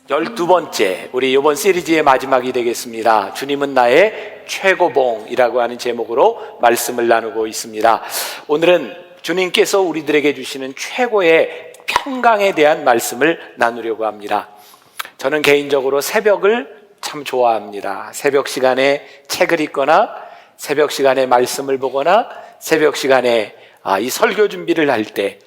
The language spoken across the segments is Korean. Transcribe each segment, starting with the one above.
12번째, 우리 이번 시리즈의 마지막이 되겠습니다. 주님은 나의 최고봉이라고 하는 제목으로 말씀을 나누고 있습니다. 오늘은 주님께서 우리들에게 주시는 최고의 평강에 대한 말씀을 나누려고 합니다. 저는 개인적으로 새벽을 참 좋아합니다. 새벽 시간에 책을 읽거나 새벽 시간에 말씀을 보거나 새벽 시간에 이 설교 준비를 할 때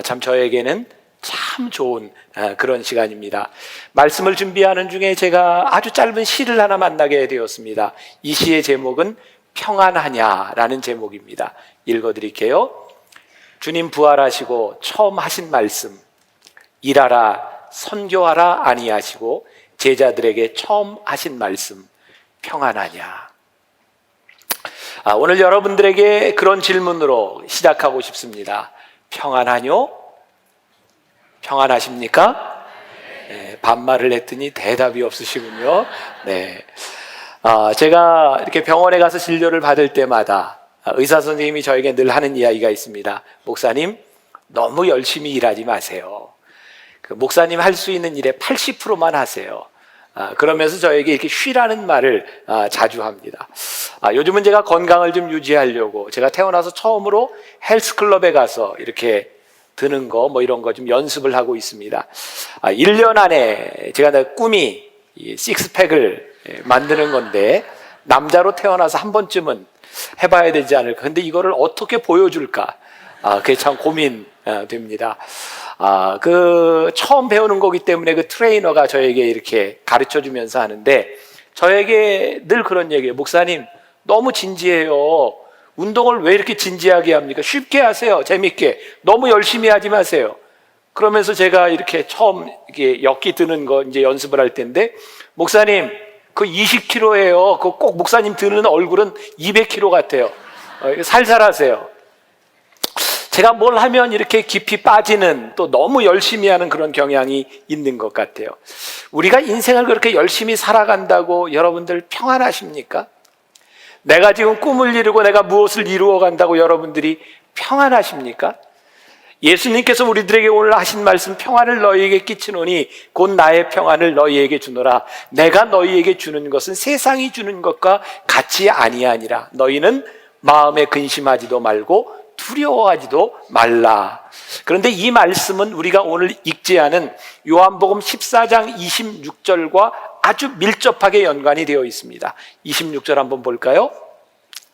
참 저에게는 참 좋은 그런 시간입니다. 말씀을 준비하는 중에 제가 아주 짧은 시를 하나 만나게 되었습니다. 이 시의 제목은 평안하냐라는 제목입니다. 읽어드릴게요. 주님 부활하시고 처음 하신 말씀, 일하라 선교하라 아니하시고 제자들에게 처음 하신 말씀, 평안하냐. 오늘 여러분들에게 그런 질문으로 시작하고 싶습니다. 평안하뇨? 평안하십니까? 네, 반말을 했더니 대답이 없으시군요. 네. 제가 이렇게 병원에 가서 진료를 받을 때마다 의사 선생님이 저에게 늘 하는 이야기가 있습니다. 목사님, 너무 열심히 일하지 마세요. 목사님 할 수 있는 일의 80%만 하세요. 그러면서 저에게 이렇게 쉬라는 말을 자주 합니다. 요즘은 제가 건강을 좀 유지하려고 제가 태어나서 처음으로 헬스클럽에 가서 이렇게 드는 거 이런 거 좀 연습을 하고 있습니다. 1년 안에 제가 꿈이 식스팩을 만드는 건데 남자로 태어나서 한 번쯤은 해봐야 되지 않을까. 근데 이거를 어떻게 보여줄까? 그게 참 고민됩니다. 처음 배우는 거기 때문에 그 트레이너가 저에게 이렇게 가르쳐 주면서 하는데 저에게 늘 그런 얘기예요. 목사님, 너무 진지해요. 운동을 왜 이렇게 진지하게 합니까? 쉽게 하세요. 재밌게. 너무 열심히 하지 마세요. 그러면서 제가 이렇게 처음 이렇게 역기 드는 거 이제 연습을 할 텐데, 목사님, 그 20kg예요. 그 꼭 목사님 드는 얼굴은 200kg 같아요. 살살 하세요. 제가 뭘 하면 이렇게 깊이 빠지는, 또 너무 열심히 하는 그런 경향이 있는 것 같아요. 우리가 인생을 그렇게 열심히 살아간다고 여러분들 평안하십니까? 내가 지금 꿈을 이루고 내가 무엇을 이루어 간다고 여러분들이 평안하십니까? 예수님께서 우리들에게 오늘 하신 말씀, 평안을 너희에게 끼치노니 곧 나의 평안을 너희에게 주노라. 내가 너희에게 주는 것은 세상이 주는 것과 같이 아니하니라. 너희는 마음에 근심하지도 말고 두려워하지도 말라. 그런데 이 말씀은 우리가 오늘 읽지 않은 요한복음 14장 26절과 아주 밀접하게 연관이 되어 있습니다. 26절 한번 볼까요?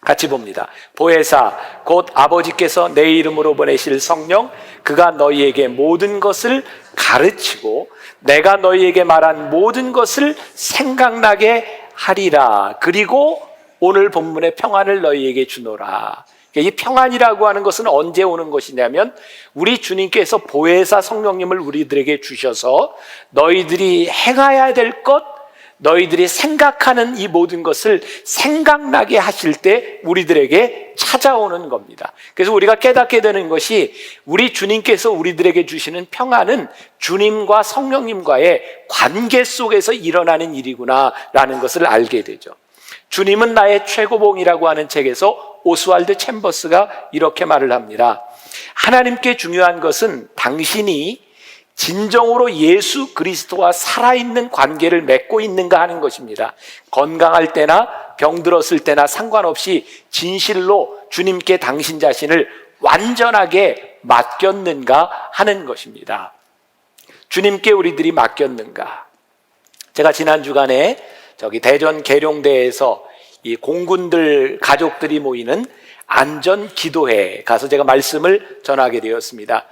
같이 봅니다. 보혜사 곧 아버지께서 내 이름으로 보내실 성령, 그가 너희에게 모든 것을 가르치고 내가 너희에게 말한 모든 것을 생각나게 하리라. 그리고 오늘 본문의 평안을 너희에게 주노라. 이 평안이라고 하는 것은 언제 오는 것이냐면 우리 주님께서 보혜사 성령님을 우리들에게 주셔서 너희들이 행해야 될 것, 너희들이 생각하는 이 모든 것을 생각나게 하실 때 우리들에게 찾아오는 겁니다. 그래서 우리가 깨닫게 되는 것이 우리 주님께서 우리들에게 주시는 평안은 주님과 성령님과의 관계 속에서 일어나는 일이구나 라는 것을 알게 되죠. 주님은 나의 최고봉이라고 하는 책에서 오스왈드 챔버스가 이렇게 말을 합니다. 하나님께 중요한 것은 당신이 진정으로 예수 그리스도와 살아있는 관계를 맺고 있는가 하는 것입니다. 건강할 때나 병들었을 때나 상관없이 진실로 주님께 당신 자신을 완전하게 맡겼는가 하는 것입니다. 주님께 우리들이 맡겼는가. 제가 지난 주간에 대전 계룡대에서 이 공군들 가족들이 모이는 안전 기도회에 가서 제가 말씀을 전하게 되었습니다.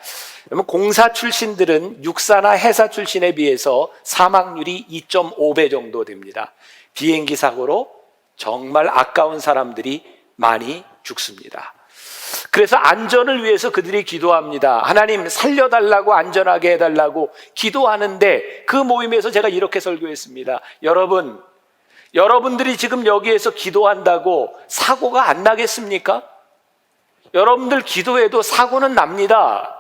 그러면 공사 출신들은 육사나 해사 출신에 비해서 사망률이 2.5배 정도 됩니다. 비행기 사고로 정말 아까운 사람들이 많이 죽습니다. 그래서 안전을 위해서 그들이 기도합니다. 하나님 살려달라고, 안전하게 해달라고 기도하는데 그 모임에서 제가 이렇게 설교했습니다. 여러분들이 지금 여기에서 기도한다고 사고가 안 나겠습니까? 여러분들 기도해도 사고는 납니다.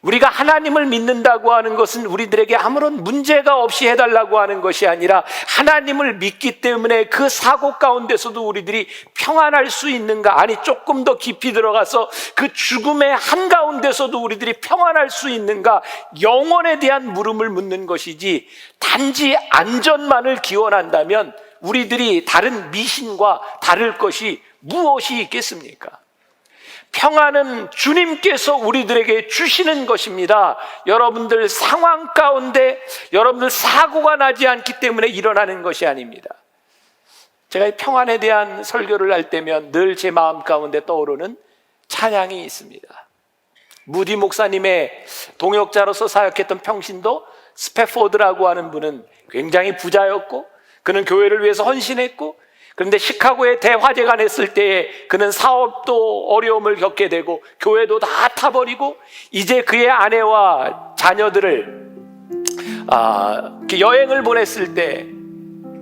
우리가 하나님을 믿는다고 하는 것은 우리들에게 아무런 문제가 없이 해달라고 하는 것이 아니라 하나님을 믿기 때문에 그 사고 가운데서도 우리들이 평안할 수 있는가, 아니 조금 더 깊이 들어가서 그 죽음의 한가운데서도 우리들이 평안할 수 있는가, 영혼에 대한 물음을 묻는 것이지, 단지 안전만을 기원한다면 우리들이 다른 미신과 다를 것이 무엇이 있겠습니까? 평안은 주님께서 우리들에게 주시는 것입니다. 여러분들 상황 가운데 여러분들 사고가 나지 않기 때문에 일어나는 것이 아닙니다. 제가 평안에 대한 설교를 할 때면 늘 제 마음 가운데 떠오르는 찬양이 있습니다. 무디 목사님의 동역자로서 사역했던 평신도 스패포드라고 하는 분은 굉장히 부자였고, 그는 교회를 위해서 헌신했고, 그런데 시카고에 대화재가 냈을 때에 그는 사업도 어려움을 겪게 되고 교회도 다 타버리고, 이제 그의 아내와 자녀들을 여행을 보냈을 때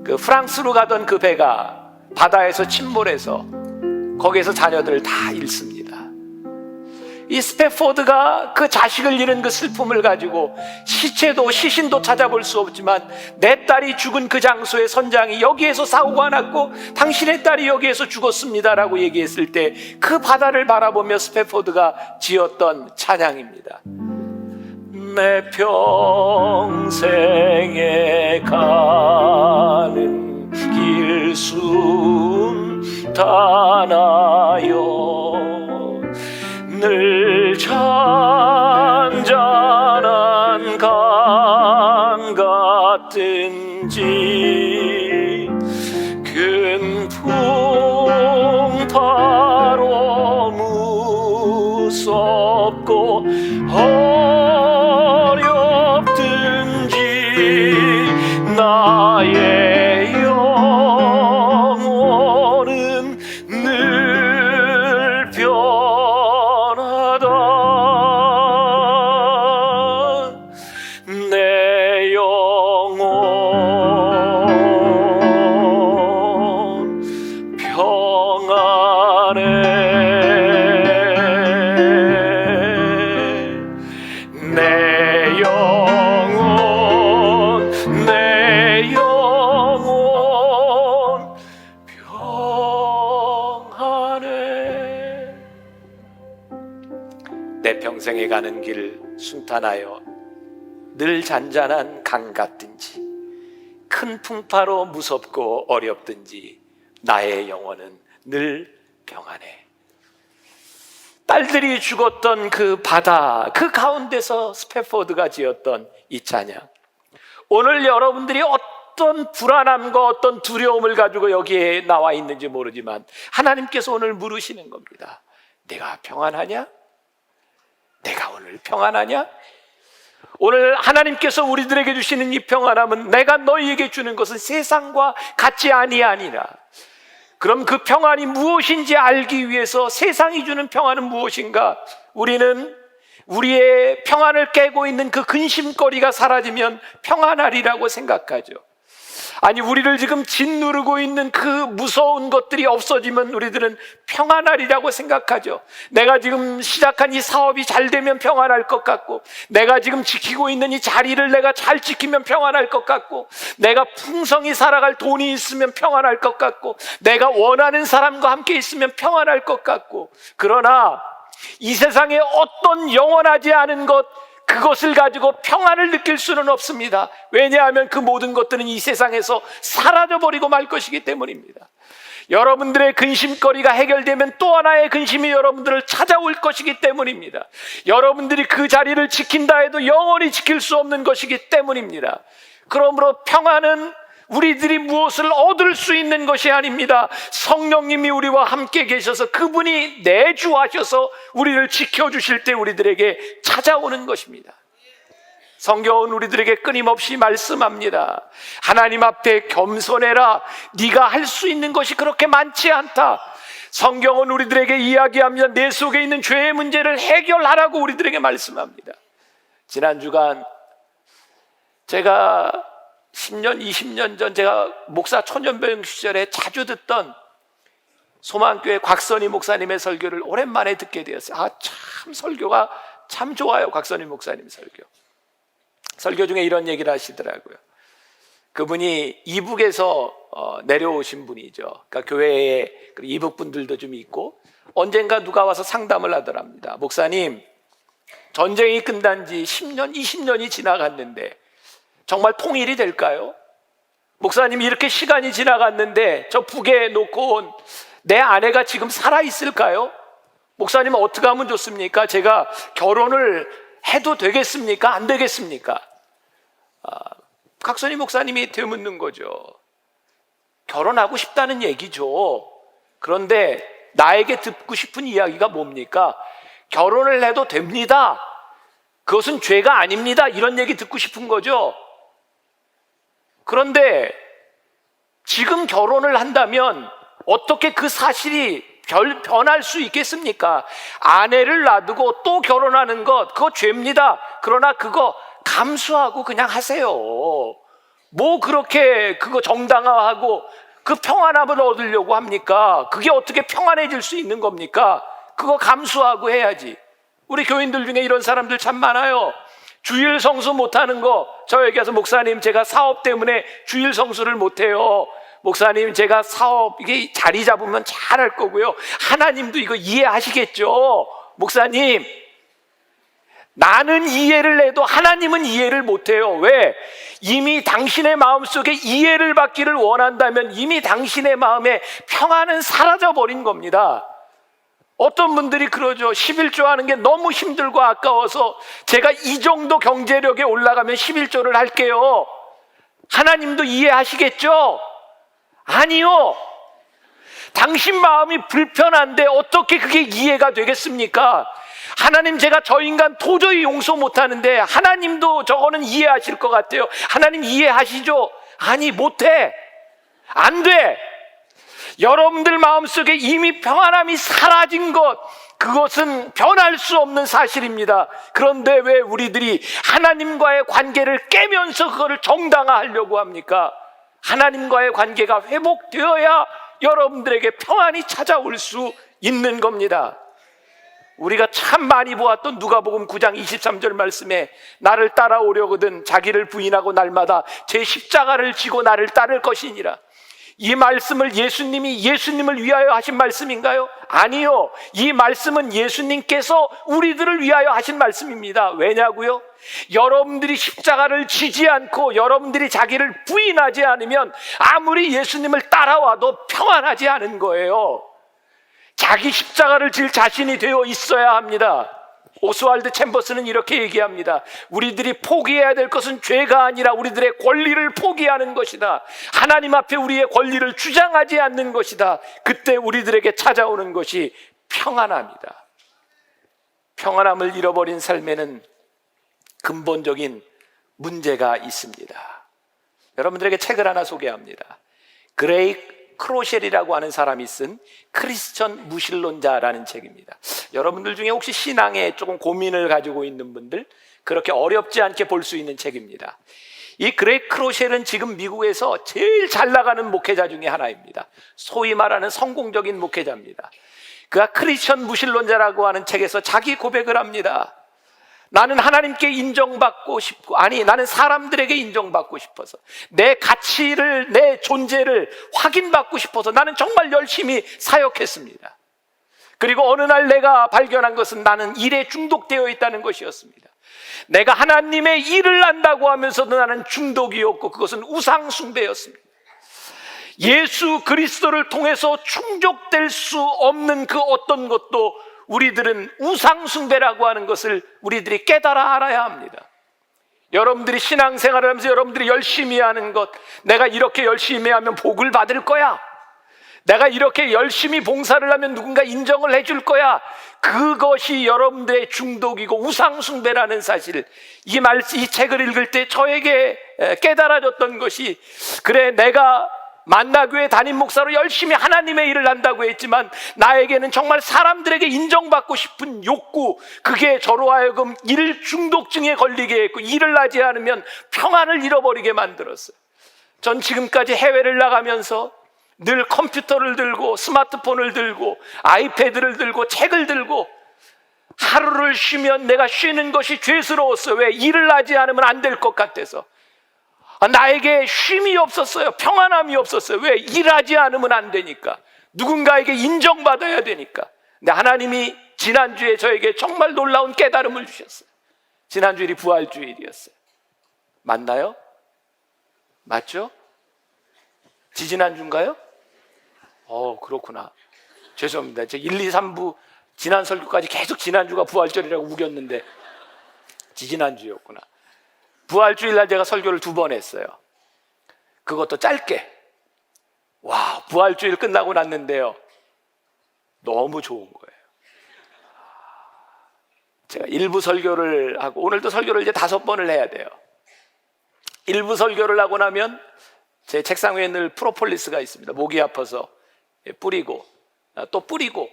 그 프랑스로 가던 그 배가 바다에서 침몰해서 거기에서 자녀들을 다 잃습니다. 이 스패포드가 그 자식을 잃은 그 슬픔을 가지고 시신도 찾아볼 수 없지만, 내 딸이 죽은 그 장소의 선장이 여기에서 사고가 났고 당신의 딸이 여기에서 죽었습니다라고 얘기했을 때 그 바다를 바라보며 스패포드가 지었던 찬양입니다. 내 평생에 가는 길 순탄하여 늘 잔잔한 강 같은지 큰 풍파로 무섭고 어렵든지 나의 영혼은 늘 내 영혼 평안해. 내 영혼 평안해. 내 평생에 가는 길 순탄하여 늘 잔잔한 강 같든지 큰 풍파로 무섭고 어렵든지 나의 영혼은 늘 평안해. 딸들이 죽었던 그 바다, 그 가운데서 스패포드가 지었던 이 찬양, 오늘 여러분들이 어떤 불안함과 어떤 두려움을 가지고 여기에 나와 있는지 모르지만 하나님께서 오늘 물으시는 겁니다. 내가 평안하냐? 내가 오늘 평안하냐? 오늘 하나님께서 우리들에게 주시는 이 평안함은 내가 너희에게 주는 것은 세상과 같이 아니하니라. 그럼 그 평안이 무엇인지 알기 위해서 세상이 주는 평안은 무엇인가? 우리는 우리의 평안을 깨고 있는 그 근심거리가 사라지면 평안하리라고 생각하죠. 아니, 우리를 지금 짓누르고 있는 그 무서운 것들이 없어지면 우리들은 평안하리라고 생각하죠. 내가 지금 시작한 이 사업이 잘 되면 평안할 것 같고, 내가 지금 지키고 있는 이 자리를 내가 잘 지키면 평안할 것 같고, 내가 풍성히 살아갈 돈이 있으면 평안할 것 같고, 내가 원하는 사람과 함께 있으면 평안할 것 같고, 그러나 이 세상에 어떤 영원하지 않은 것, 그것을 가지고 평안을 느낄 수는 없습니다. 왜냐하면 그 모든 것들은 이 세상에서 사라져버리고 말 것이기 때문입니다. 여러분들의 근심거리가 해결되면 또 하나의 근심이 여러분들을 찾아올 것이기 때문입니다. 여러분들이 그 자리를 지킨다 해도 영원히 지킬 수 없는 것이기 때문입니다. 그러므로 평안은 우리들이 무엇을 얻을 수 있는 것이 아닙니다. 성령님이 우리와 함께 계셔서 그분이 내주하셔서 우리를 지켜주실 때 우리들에게 찾아오는 것입니다. 성경은 우리들에게 끊임없이 말씀합니다. 하나님 앞에 겸손해라. 네가 할 수 있는 것이 그렇게 많지 않다. 성경은 우리들에게 이야기하며 내 속에 있는 죄의 문제를 해결하라고 우리들에게 말씀합니다. 지난 주간 제가 10년, 20년 전 제가 목사 초년병 시절에 자주 듣던 소망교회 곽선희 목사님의 설교를 오랜만에 듣게 되었어요. 참 설교가 참 좋아요. 곽선임 목사님 설교 중에 이런 얘기를 하시더라고요. 그분이 이북에서 내려오신 분이죠. 그러니까 교회에 이북 분들도 좀 있고, 언젠가 누가 와서 상담을 하더랍니다. 목사님, 전쟁이 끝난 지 10년, 20년이 지나갔는데 정말 통일이 될까요? 목사님, 이렇게 시간이 지나갔는데 저 북에 놓고 온 내 아내가 지금 살아있을까요? 목사님, 어떻게 하면 좋습니까? 제가 결혼을 해도 되겠습니까? 안 되겠습니까? 곽선임 목사님이 되묻는 거죠. 결혼하고 싶다는 얘기죠. 그런데 나에게 듣고 싶은 이야기가 뭡니까? 결혼을 해도 됩니다. 그것은 죄가 아닙니다. 이런 얘기 듣고 싶은 거죠. 그런데 지금 결혼을 한다면 어떻게 그 사실이 변할 수 있겠습니까? 아내를 놔두고 또 결혼하는 것, 그거 죄입니다. 그러나 그거 감수하고 그냥 하세요. 뭐 그렇게 그거 정당화하고 그 평안함을 얻으려고 합니까? 그게 어떻게 평안해질 수 있는 겁니까? 그거 감수하고 해야지. 우리 교인들 중에 이런 사람들 참 많아요. 주일 성수 못하는 거 저에게 와서, 목사님, 제가 사업 때문에 주일 성수를 못해요. 목사님, 제가 사업 이게 자리 잡으면 잘할 거고요. 하나님도 이거 이해하시겠죠? 목사님, 나는 이해를 해도 하나님은 이해를 못해요. 왜? 이미 당신의 마음속에 이해를 받기를 원한다면 이미 당신의 마음에 평안은 사라져버린 겁니다. 어떤 분들이 그러죠. 11조 하는 게 너무 힘들고 아까워서 제가 이 정도 경제력에 올라가면 11조를 할게요. 하나님도 이해하시겠죠? 아니요. 당신 마음이 불편한데 어떻게 그게 이해가 되겠습니까? 하나님, 제가 저 인간 도저히 용서 못하는데 하나님도 저거는 이해하실 것 같아요. 하나님 이해하시죠? 아니, 못해. 안 돼. 여러분들 마음속에 이미 평안함이 사라진 것, 그것은 변할 수 없는 사실입니다. 그런데 왜 우리들이 하나님과의 관계를 깨면서 그거를 정당화하려고 합니까? 하나님과의 관계가 회복되어야 여러분들에게 평안이 찾아올 수 있는 겁니다. 우리가 참 많이 보았던 누가복음 9장 23절 말씀에 나를 따라오려거든 자기를 부인하고 날마다 제 십자가를 지고 나를 따를 것이니라. 이 말씀을 예수님을 위하여 하신 말씀인가요? 아니요. 이 말씀은 예수님께서 우리들을 위하여 하신 말씀입니다. 왜냐고요? 여러분들이 십자가를 지지 않고 여러분들이 자기를 부인하지 않으면 아무리 예수님을 따라와도 평안하지 않은 거예요. 자기 십자가를 질 자신이 되어 있어야 합니다. 오스왈드 챔버스는 이렇게 얘기합니다. 우리들이 포기해야 될 것은 죄가 아니라 우리들의 권리를 포기하는 것이다. 하나님 앞에 우리의 권리를 주장하지 않는 것이다. 그때 우리들에게 찾아오는 것이 평안함이다. 평안함을 잃어버린 삶에는 근본적인 문제가 있습니다. 여러분들에게 책을 하나 소개합니다. 그레이 크로셸이라고 하는 사람이 쓴 크리스천 무신론자라는 책입니다. 여러분들 중에 혹시 신앙에 조금 고민을 가지고 있는 분들, 그렇게 어렵지 않게 볼 수 있는 책입니다. 이 그레이 크로셸은 지금 미국에서 제일 잘 나가는 목회자 중에 하나입니다. 소위 말하는 성공적인 목회자입니다. 그가 크리스천 무신론자라고 하는 책에서 자기 고백을 합니다. 나는 하나님께 인정받고 싶고, 나는 사람들에게 인정받고 싶어서, 내 가치를, 내 존재를 확인받고 싶어서 나는 정말 열심히 사역했습니다. 그리고 어느 날 내가 발견한 것은 나는 일에 중독되어 있다는 것이었습니다. 내가 하나님의 일을 한다고 하면서도 나는 중독이었고, 그것은 우상 숭배였습니다. 예수 그리스도를 통해서 충족될 수 없는 그 어떤 것도 우리들은 우상 숭배라고 하는 것을 우리들이 깨달아 알아야 합니다. 여러분들이 신앙생활을 하면서 여러분들이 열심히 하는 것, 내가 이렇게 열심히 하면 복을 받을 거야, 내가 이렇게 열심히 봉사를 하면 누군가 인정을 해줄 거야, 그것이 여러분들의 중독이고 우상 숭배라는 사실, 이 책을 읽을 때 저에게 깨달아졌던 것이, 그래, 내가 만나교회 담임 목사로 열심히 하나님의 일을 한다고 했지만 나에게는 정말 사람들에게 인정받고 싶은 욕구, 그게 저로 하여금 일 중독증에 걸리게 했고, 일을 하지 않으면 평안을 잃어버리게 만들었어요. 전 지금까지 해외를 나가면서 늘 컴퓨터를 들고 스마트폰을 들고 아이패드를 들고 책을 들고 하루를 쉬면 내가 쉬는 것이 죄스러웠어요. 왜? 일을 하지 않으면 안 될 것 같아서. 나에게 쉼이 없었어요. 평안함이 없었어요. 왜? 일하지 않으면 안 되니까. 누군가에게 인정받아야 되니까. 근데 하나님이 지난주에 저에게 정말 놀라운 깨달음을 주셨어요. 지난주일이 부활주일이었어요. 맞나요? 맞죠? 지지난주인가요? 그렇구나. 죄송합니다. 제 1, 2, 3부 지난 설교까지 계속 지난주가 부활절이라고 우겼는데 지지난주였구나. 부활주일날 제가 설교를 2번 했어요. 그것도 짧게. 와, 부활주일 끝나고 났는데요, 너무 좋은 거예요. 제가 1부 설교를 하고, 오늘도 설교를 이제 5번을 해야 돼요. 1부 설교를 하고 나면 제 책상 위에 늘 프로폴리스가 있습니다. 목이 아파서 뿌리고 또 뿌리고,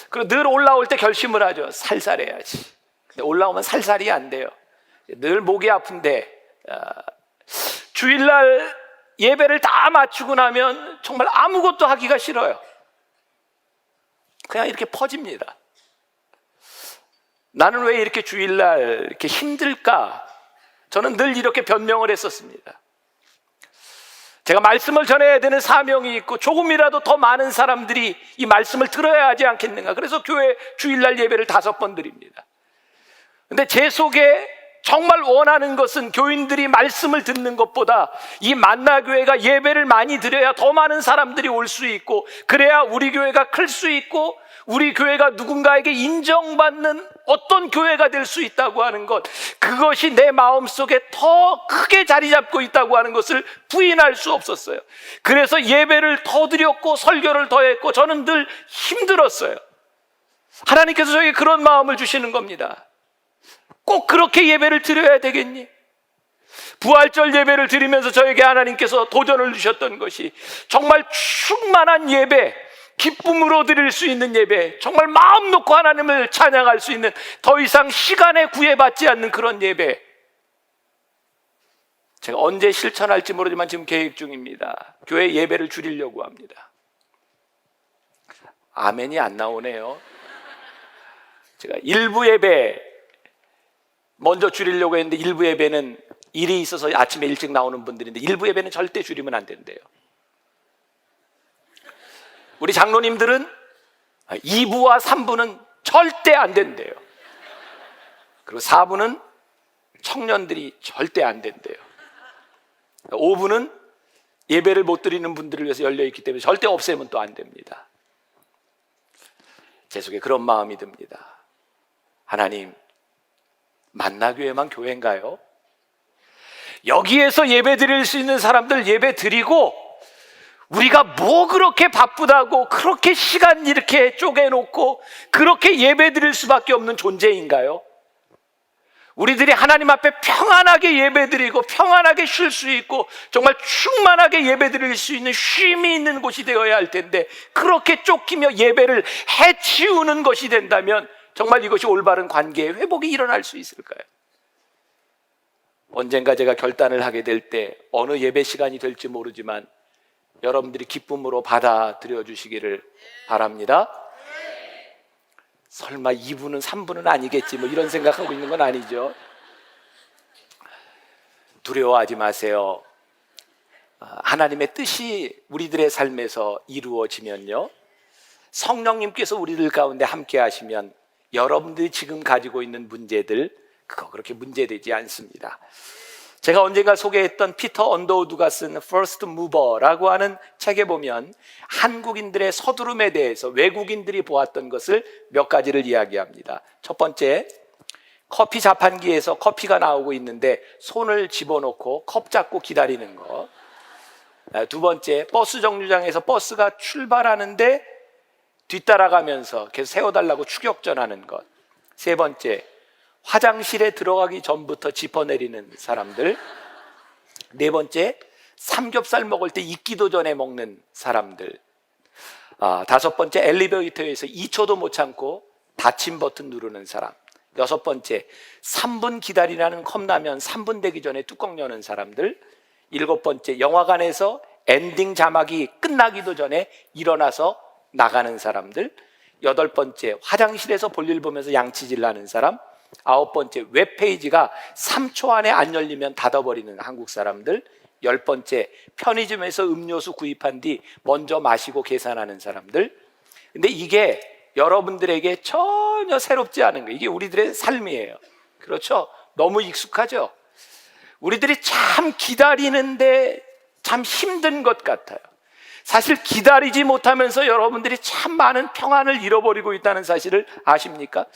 그리고 늘 올라올 때 결심을 하죠. 살살해야지. 근데 올라오면 살살이 안 돼요. 늘 목이 아픈데 주일날 예배를 다 마치고 나면 정말 아무것도 하기가 싫어요. 그냥 이렇게 퍼집니다. 나는 왜 이렇게 주일날 이렇게 힘들까? 저는 늘 이렇게 변명을 했었습니다. 제가 말씀을 전해야 되는 사명이 있고 조금이라도 더 많은 사람들이 이 말씀을 들어야 하지 않겠는가. 그래서 교회 주일날 예배를 5번 드립니다. 근데 제 속에 정말 원하는 것은 교인들이 말씀을 듣는 것보다 이 만나교회가 예배를 많이 드려야 더 많은 사람들이 올 수 있고, 그래야 우리 교회가 클 수 있고, 우리 교회가 누군가에게 인정받는 어떤 교회가 될 수 있다고 하는 것, 그것이 내 마음속에 더 크게 자리 잡고 있다고 하는 것을 부인할 수 없었어요. 그래서 예배를 더 드렸고 설교를 더 했고, 저는 늘 힘들었어요. 하나님께서 저에게 그런 마음을 주시는 겁니다. 꼭 그렇게 예배를 드려야 되겠니? 부활절 예배를 드리면서 저에게 하나님께서 도전을 주셨던 것이 정말 충만한 예배, 기쁨으로 드릴 수 있는 예배, 정말 마음 놓고 하나님을 찬양할 수 있는, 더 이상 시간에 구애받지 않는 그런 예배. 제가 언제 실천할지 모르지만 지금 계획 중입니다. 교회 예배를 줄이려고 합니다. 아멘이 안 나오네요. 제가 일부 예배 먼저 줄이려고 했는데, 일부 예배는 일이 있어서 아침에 일찍 나오는 분들인데 일부 예배는 절대 줄이면 안 된대요. 우리 장로님들은 2부와 3부는 절대 안 된대요. 그리고 4부는 청년들이 절대 안 된대요. 5부는 예배를 못 드리는 분들을 위해서 열려있기 때문에 절대 없애면 또 안 됩니다. 제 속에 그런 마음이 듭니다. 하나님, 만나교회만 교회인가요? 여기에서 예배 드릴 수 있는 사람들 예배 드리고, 우리가 뭐 그렇게 바쁘다고 그렇게 시간 이렇게 쪼개놓고 그렇게 예배 드릴 수밖에 없는 존재인가요? 우리들이 하나님 앞에 평안하게 예배 드리고 평안하게 쉴 수 있고 정말 충만하게 예배 드릴 수 있는 쉼이 있는 곳이 되어야 할 텐데, 그렇게 쫓기며 예배를 해치우는 것이 된다면 정말 이것이 올바른 관계의 회복이 일어날 수 있을까요? 언젠가 제가 결단을 하게 될 때 어느 예배 시간이 될지 모르지만 여러분들이 기쁨으로 받아들여 주시기를 바랍니다. 설마 2부는 3부는 아니겠지 뭐 이런 생각하고 있는 건 아니죠. 두려워하지 마세요. 하나님의 뜻이 우리들의 삶에서 이루어지면요, 성령님께서 우리들 가운데 함께 하시면 여러분들이 지금 가지고 있는 문제들, 그거 그렇게 문제되지 않습니다. 제가 언젠가 소개했던 피터 언더우드가 쓴 First Mover라고 하는 책에 보면 한국인들의 서두름에 대해서 외국인들이 보았던 것을 몇 가지를 이야기합니다. 첫 번째, 커피 자판기에서 커피가 나오고 있는데 손을 집어넣고 컵 잡고 기다리는 거. 두 번째, 버스 정류장에서 버스가 출발하는데 뒤따라가면서 계속 세워달라고 추격전하는 것. 세 번째, 화장실에 들어가기 전부터 짚어내리는 사람들. 네 번째, 삼겹살 먹을 때 익기도 전에 먹는 사람들. 다섯 번째, 엘리베이터에서 2초도 못 참고 닫힘 버튼 누르는 사람. 여섯 번째, 3분 기다리라는 컵라면 3분 되기 전에 뚜껑 여는 사람들. 일곱 번째, 영화관에서 엔딩 자막이 끝나기도 전에 일어나서 나가는 사람들. 8번째, 화장실에서 볼일 보면서 양치질 하는 사람. 9번째, 웹페이지가 3초 안에 안 열리면 닫아버리는 한국 사람들. 10번째, 편의점에서 음료수 구입한 뒤 먼저 마시고 계산하는 사람들. 근데 이게 여러분들에게 전혀 새롭지 않은 거예요. 이게 우리들의 삶이에요. 그렇죠? 너무 익숙하죠? 우리들이 참 기다리는데 참 힘든 것 같아요. 사실 기다리지 못하면서 여러분들이 참 많은 평안을 잃어버리고 있다는 사실을 아십니까?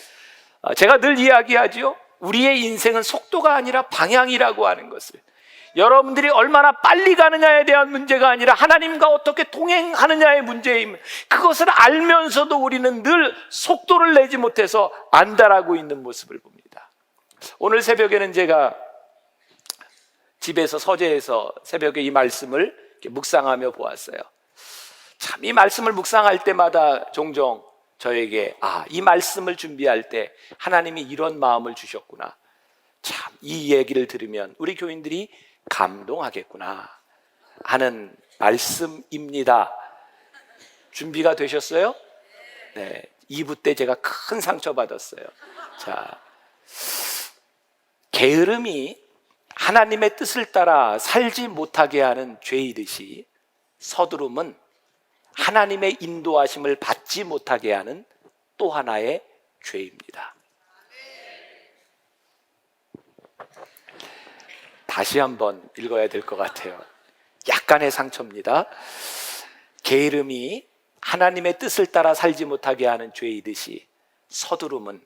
제가 늘 이야기하죠. 우리의 인생은 속도가 아니라 방향이라고 하는 것을. 여러분들이 얼마나 빨리 가느냐에 대한 문제가 아니라 하나님과 어떻게 동행하느냐의 문제임. 그것을 알면서도 우리는 늘 속도를 내지 못해서 안달하고 있는 모습을 봅니다. 오늘 새벽에는 제가 집에서 서재에서 새벽에 이 말씀을 묵상하며 보았어요. 참 이 말씀을 묵상할 때마다 종종 저에게 이 말씀을 준비할 때 하나님이 이런 마음을 주셨구나. 참 이 얘기를 들으면 우리 교인들이 감동하겠구나 하는 말씀입니다. 준비가 되셨어요? 네, 2부 때 제가 큰 상처 받았어요. 자, 게으름이 하나님의 뜻을 따라 살지 못하게 하는 죄이듯이 서두름은 하나님의 인도하심을 받지 못하게 하는 또 하나의 죄입니다. 다시 한번 읽어야 될 것 같아요. 약간의 상처입니다. 게으름이 하나님의 뜻을 따라 살지 못하게 하는 죄이듯이 서두름은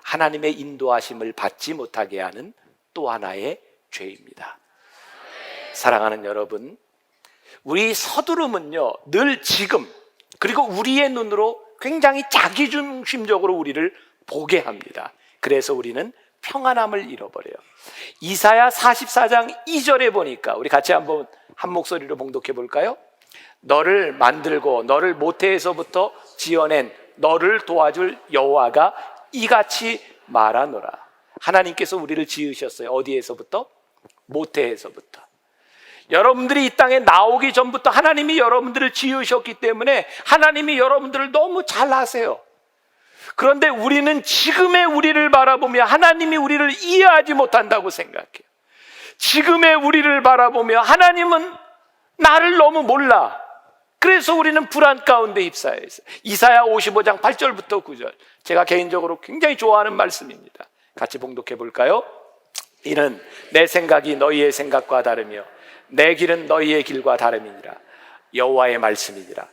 하나님의 인도하심을 받지 못하게 하는 또 하나의 죄입니다. 사랑하는 여러분, 우리 서두름은요 늘 지금 그리고 우리의 눈으로 굉장히 자기중심적으로 우리를 보게 합니다. 그래서 우리는 평안함을 잃어버려요. 이사야 44장 2절에 보니까 우리 같이 한번 한 목소리로 봉독해 볼까요? 너를 만들고 너를 모태에서부터 지어낸 너를 도와줄 여호와가 이같이 말하노라. 하나님께서 우리를 지으셨어요. 어디에서부터? 모태에서부터. 여러분들이 이 땅에 나오기 전부터 하나님이 여러분들을 지으셨기 때문에 하나님이 여러분들을 너무 잘 아세요. 그런데 우리는 지금의 우리를 바라보며 하나님이 우리를 이해하지 못한다고 생각해요. 지금의 우리를 바라보며 하나님은 나를 너무 몰라. 그래서 우리는 불안 가운데 휩싸여 있어요. 이사야 55장 8절부터 9절, 제가 개인적으로 굉장히 좋아하는 말씀입니다. 같이 봉독해 볼까요? 이는 내 생각이 너희의 생각과 다르며 내 길은 너희의 길과 다름이니라. 여호와의 말씀이니라.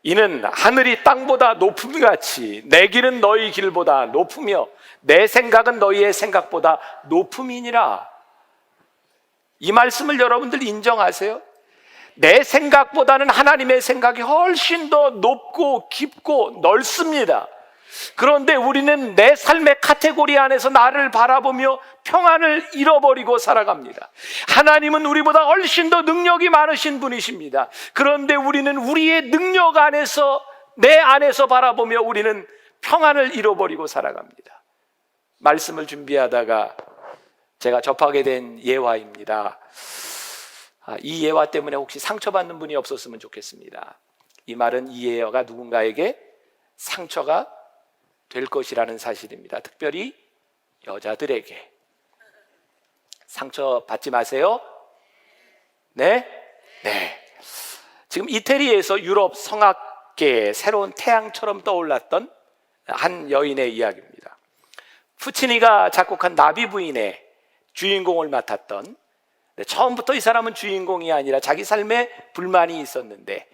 이는 하늘이 땅보다 높음같이 내 길은 너희 길보다 높으며 내 생각은 너희의 생각보다 높음이니라. 이 말씀을 여러분들 인정하세요? 내 생각보다는 하나님의 생각이 훨씬 더 높고 깊고 넓습니다. 그런데 우리는 내 삶의 카테고리 안에서 나를 바라보며 평안을 잃어버리고 살아갑니다. 하나님은 우리보다 훨씬 더 능력이 많으신 분이십니다. 그런데 우리는 우리의 능력 안에서, 내 안에서 바라보며 우리는 평안을 잃어버리고 살아갑니다. 말씀을 준비하다가 제가 접하게 된 예화입니다. 이 예화 때문에 혹시 상처받는 분이 없었으면 좋겠습니다. 이 말은, 이 예화가 누군가에게 상처가 될 것이라는 사실입니다. 특별히 여자들에게. 상처 받지 마세요. 네? 네. 지금 이태리에서 유럽 성악계의 새로운 태양처럼 떠올랐던 한 여인의 이야기입니다. 푸치니가 작곡한 나비 부인의 주인공을 맡았던, 처음부터 이 사람은 주인공이 아니라 자기 삶에 불만이 있었는데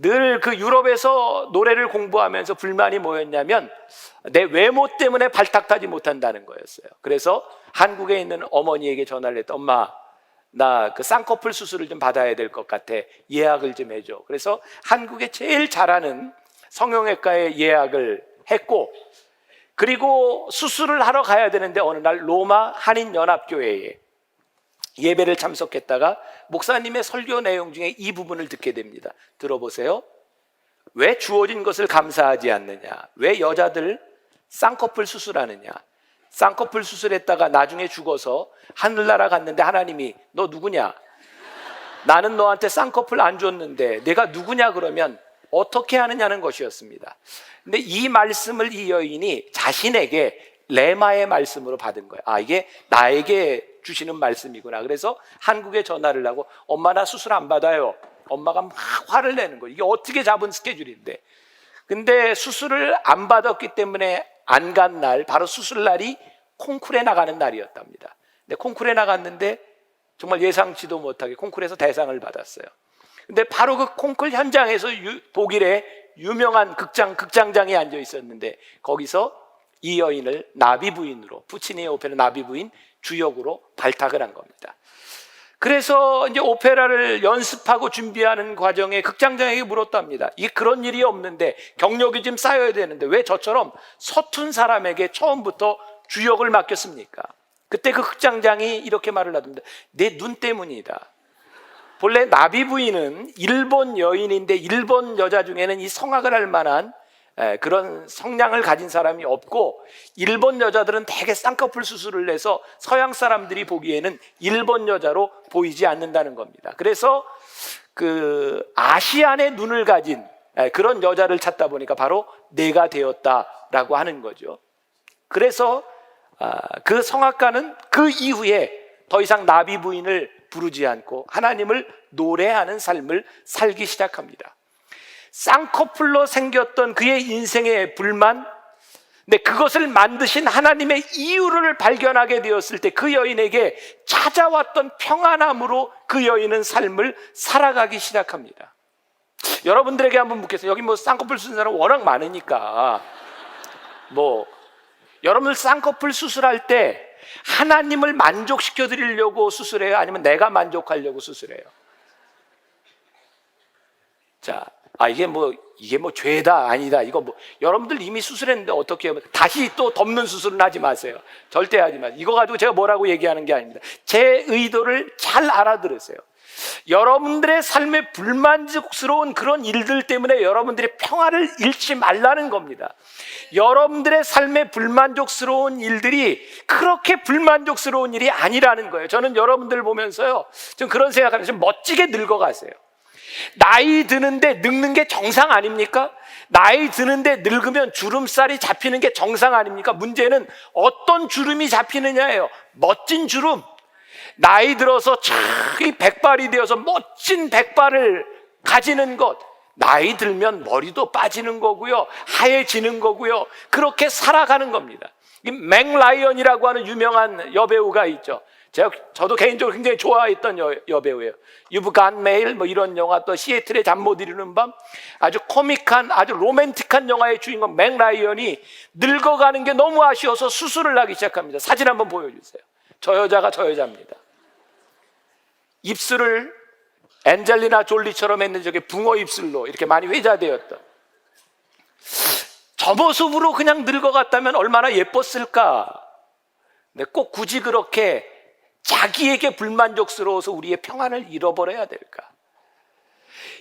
늘 그 유럽에서 노래를 공부하면서 불만이 뭐였냐면 내 외모 때문에 발탁하지 못한다는 거였어요. 그래서 한국에 있는 어머니에게 전화를 했다. 엄마, 나 그 쌍꺼풀 수술을 좀 받아야 될 것 같아. 예약을 좀 해줘. 그래서 한국에 제일 잘하는 성형외과에 예약을 했고, 그리고 수술을 하러 가야 되는데 어느 날 로마 한인연합교회에 예배를 참석했다가 목사님의 설교 내용 중에 이 부분을 듣게 됩니다. 들어보세요. 왜 주어진 것을 감사하지 않느냐? 왜 여자들 쌍꺼풀 수술하느냐? 쌍꺼풀 수술했다가 나중에 죽어서 하늘나라 갔는데 하나님이 너 누구냐? 나는 너한테 쌍꺼풀 안 줬는데 내가 누구냐? 그러면 어떻게 하느냐는 것이었습니다. 근데 이 말씀을 이 여인이 자신에게 레마의 말씀으로 받은 거예요. 아, 이게 나에게 주시는 말씀이구나. 그래서 한국에 전화를 하고, 엄마 나 수술 안 받아요. 엄마가 막 화를 내는 거예요. 이게 어떻게 잡은 스케줄인데. 근데 수술을 안 받았기 때문에 안 간 날, 바로 수술 날이 콩쿠르에 나가는 날이었답니다. 근데 콩쿠르에 나갔는데 정말 예상치도 못하게 콩쿠르에서 대상을 받았어요. 근데 바로 그 콩쿠르 현장에서 독일의 유명한 극장장이 앉아 있었는데, 거기서 이 여인을 나비 부인으로, 푸치니의 오페라 나비 부인 주역으로 발탁을 한 겁니다. 그래서 이제 오페라를 연습하고 준비하는 과정에 극장장에게 물었답니다. 이게 그런 일이 없는데, 경력이 좀 쌓여야 되는데 왜 저처럼 서툰 사람에게 처음부터 주역을 맡겼습니까? 그때 그 극장장이 이렇게 말을 하던데, 내 눈 때문이다. 본래 나비 부인은 일본 여인인데, 일본 여자 중에는 이 성악을 할 만한 그런 성량을 가진 사람이 없고, 일본 여자들은 대개 쌍꺼풀 수술을 해서 서양 사람들이 보기에는 일본 여자로 보이지 않는다는 겁니다. 그래서 그 아시안의 눈을 가진 그런 여자를 찾다 보니까 바로 내가 되었다라고 하는 거죠. 그래서 그 성악가는 그 이후에 더 이상 나비 부인을 부르지 않고 하나님을 노래하는 삶을 살기 시작합니다. 쌍꺼풀로 생겼던 그의 인생의 불만, 근데 그것을 만드신 하나님의 이유를 발견하게 되었을 때 그 여인에게 찾아왔던 평안함으로 그 여인은 삶을 살아가기 시작합니다. 여러분들에게 한번 묻겠어요. 여기 뭐 쌍꺼풀 쓰는 사람 워낙 많으니까, 여러분들 쌍꺼풀 수술할 때 하나님을 만족시켜 드리려고 수술해요? 아니면 내가 만족하려고 수술해요? 자, 이게 죄다 아니다. 이거 여러분들 이미 수술했는데 어떻게 해요? 다시 또 덮는 수술은 하지 마세요. 절대 하지 마세요. 이거 가지고 제가 뭐라고 얘기하는 게 아닙니다. 제 의도를 잘 알아들으세요. 여러분들의 삶에 불만족스러운 그런 일들 때문에 여러분들의 평화를 잃지 말라는 겁니다. 여러분들의 삶에 불만족스러운 일들이 그렇게 불만족스러운 일이 아니라는 거예요. 저는 여러분들 보면서요, 좀 그런 생각하면 좀 멋지게 늙어가세요. 나이 드는데 늙는 게 정상 아닙니까? 나이 드는데 늙으면 주름살이 잡히는 게 정상 아닙니까? 문제는 어떤 주름이 잡히느냐예요. 멋진 주름. 나이 들어서 이 백발이 되어서 멋진 백발을 가지는 것, 나이 들면 머리도 빠지는 거고요, 하얘지는 거고요, 그렇게 살아가는 겁니다. 이 맥 라이언이라고 하는 유명한 여배우가 있죠. 저도 개인적으로 굉장히 좋아했던 여배우예요. You've Got Mail 이런 영화, 또 시애틀의 잠 못 이루는 밤, 아주 코믹한, 아주 로맨틱한 영화의 주인공 맥 라이언이 늙어가는 게 너무 아쉬워서 수술을 하기 시작합니다. 사진 한번 보여주세요. 저 여자가 저 여자입니다. 입술을 엔젤리나 졸리처럼 했는데 저게 붕어 입술로 이렇게 많이 회자되었던, 저 모습으로 그냥 늙어갔다면 얼마나 예뻤을까. 근데 꼭 굳이 그렇게 자기에게 불만족스러워서 우리의 평안을 잃어버려야 될까?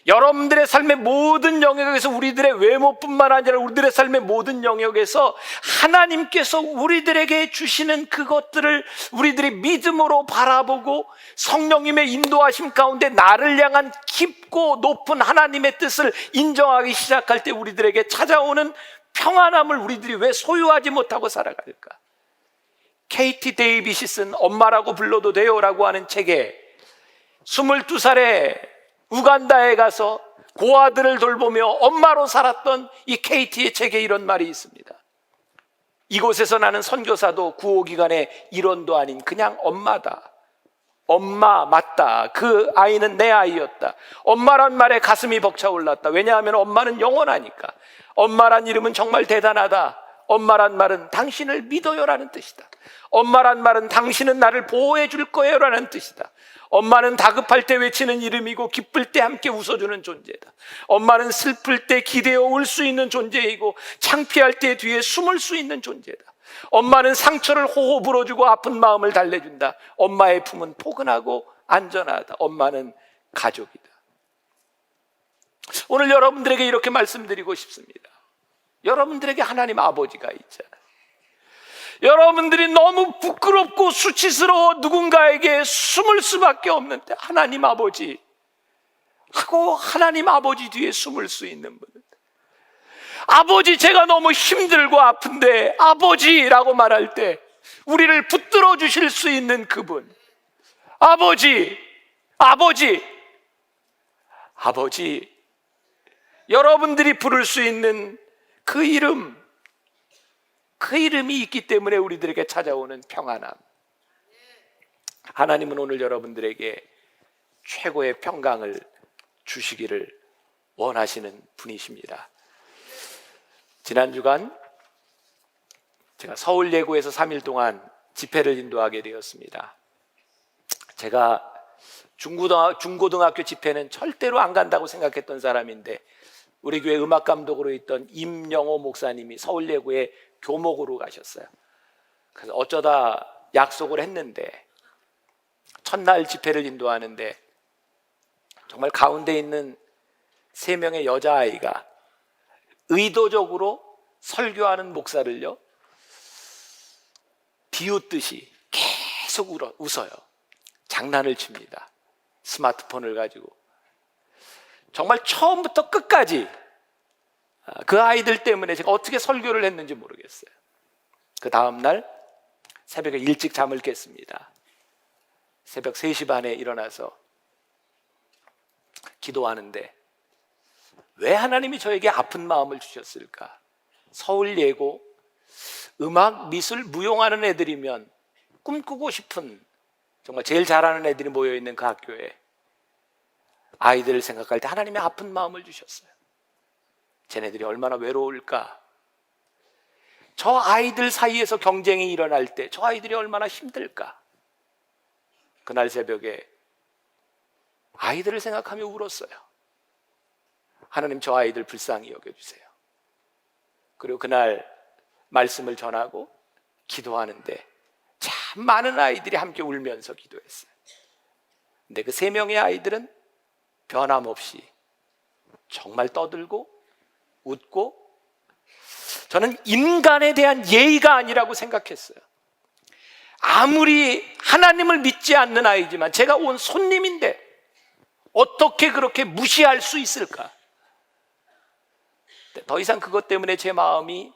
여러분들의 삶의 모든 영역에서, 우리들의 외모뿐만 아니라 우리들의 삶의 모든 영역에서 하나님께서 우리들에게 주시는 그것들을 우리들이 믿음으로 바라보고 성령님의 인도하심 가운데 나를 향한 깊고 높은 하나님의 뜻을 인정하기 시작할 때 우리들에게 찾아오는 평안함을 우리들이 왜 소유하지 못하고 살아갈까? 케이티 데이빗이 쓴 엄마라고 불러도 돼요 라고 하는 책에 22살에 우간다에 가서 고아들을 돌보며 엄마로 살았던 이 케이티의 책에 이런 말이 있습니다. 이곳에서 나는 선교사도 구호기관의 일원도 아닌 그냥 엄마다. 엄마 맞다. 그 아이는 내 아이였다. 엄마란 말에 가슴이 벅차올랐다. 왜냐하면 엄마는 영원하니까. 엄마란 이름은 정말 대단하다. 엄마란 말은 당신을 믿어요라는 뜻이다. 엄마란 말은 당신은 나를 보호해 줄 거예요라는 뜻이다. 엄마는 다급할 때 외치는 이름이고 기쁠 때 함께 웃어주는 존재다. 엄마는 슬플 때 기대어 울 수 있는 존재이고 창피할 때 뒤에 숨을 수 있는 존재다. 엄마는 상처를 호호 불어주고 아픈 마음을 달래준다. 엄마의 품은 포근하고 안전하다. 엄마는 가족이다. 오늘 여러분들에게 이렇게 말씀드리고 싶습니다. 여러분들에게 하나님 아버지가 있잖아요. 여러분들이 너무 부끄럽고 수치스러워 누군가에게 숨을 수밖에 없는데 하나님 아버지, 하고 하나님 아버지 뒤에 숨을 수 있는 분, 아버지 제가 너무 힘들고 아픈데 아버지라고 말할 때 우리를 붙들어 주실 수 있는 그분, 아버지, 아버지, 아버지, 여러분들이 부를 수 있는 그 이름, 그 이름이 있기 때문에 우리들에게 찾아오는 평안함. 하나님은 오늘 여러분들에게 최고의 평강을 주시기를 원하시는 분이십니다. 지난 주간 제가 서울 예고에서 3일 동안 집회를 인도하게 되었습니다. 제가 중고등학교 집회는 절대로 안 간다고 생각했던 사람인데 우리 교회 음악감독으로 있던 임영호 목사님이 서울 예고에 교목으로 가셨어요. 그래서 어쩌다 약속을 했는데 첫날 집회를 인도하는데 정말 가운데 있는 3명의 여자아이가 의도적으로 설교하는 목사를요 비웃듯이 계속 웃어요. 장난을 칩니다. 스마트폰을 가지고. 정말 처음부터 끝까지 그 아이들 때문에 제가 어떻게 설교를 했는지 모르겠어요. 그 다음날 새벽에 일찍 잠을 깼습니다. 새벽 3시 반에 일어나서 기도하는데 왜 하나님이 저에게 아픈 마음을 주셨을까? 서울 예고 음악, 미술, 무용하는 애들이면 꿈꾸고 싶은, 정말 제일 잘하는 애들이 모여있는 그 학교에 아이들을 생각할 때 하나님이 아픈 마음을 주셨어요. 쟤네들이 얼마나 외로울까? 저 아이들 사이에서 경쟁이 일어날 때 저 아이들이 얼마나 힘들까? 그날 새벽에 아이들을 생각하며 울었어요. 하나님, 저 아이들 불쌍히 여겨주세요. 그리고 그날 말씀을 전하고 기도하는데 참 많은 아이들이 함께 울면서 기도했어요. 근데 그 3명의 아이들은 변함없이 정말 떠들고 웃고, 저는 인간에 대한 예의가 아니라고 생각했어요. 아무리 하나님을 믿지 않는 아이지만 제가 온 손님인데 어떻게 그렇게 무시할 수 있을까? 더 이상 그것 때문에 제 마음이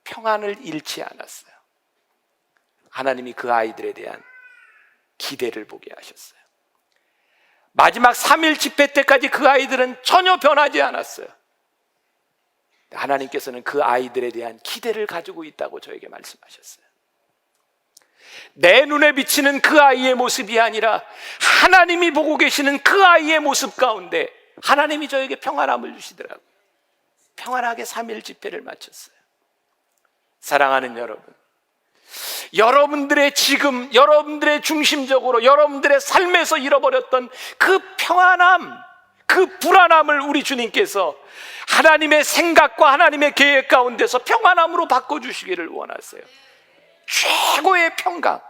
평안을 잃지 않았어요. 하나님이 그 아이들에 대한 기대를 보게 하셨어요. 마지막 3일 집회 때까지 그 아이들은 전혀 변하지 않았어요. 하나님께서는 그 아이들에 대한 기대를 가지고 있다고 저에게 말씀하셨어요. 내 눈에 비치는 그 아이의 모습이 아니라 하나님이 보고 계시는 그 아이의 모습 가운데 하나님이 저에게 평안함을 주시더라고요. 평안하게 3일 집회를 마쳤어요. 사랑하는 여러분, 여러분들의 지금, 여러분들의 중심적으로 여러분들의 삶에서 잃어버렸던 그 평안함, 그 불안함을 우리 주님께서 하나님의 생각과 하나님의 계획 가운데서 평안함으로 바꿔주시기를 원하세요. 최고의 평강,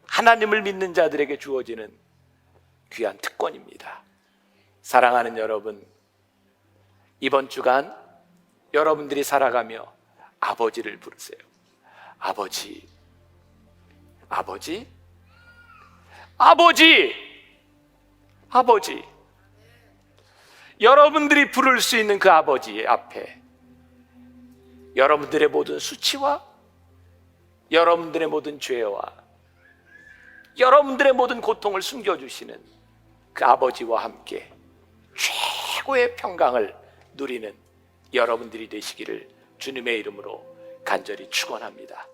하나님을 믿는 자들에게 주어지는 귀한 특권입니다. 사랑하는 여러분, 이번 주간 여러분들이 살아가며 아버지를 부르세요. 아버지, 아버지, 아버지, 아버지. 여러분들이 부를 수 있는 그 아버지 앞에 여러분들의 모든 수치와 여러분들의 모든 죄와 여러분들의 모든 고통을 숨겨주시는 그 아버지와 함께 최고의 평강을 누리는 여러분들이 되시기를 주님의 이름으로 간절히 축원합니다.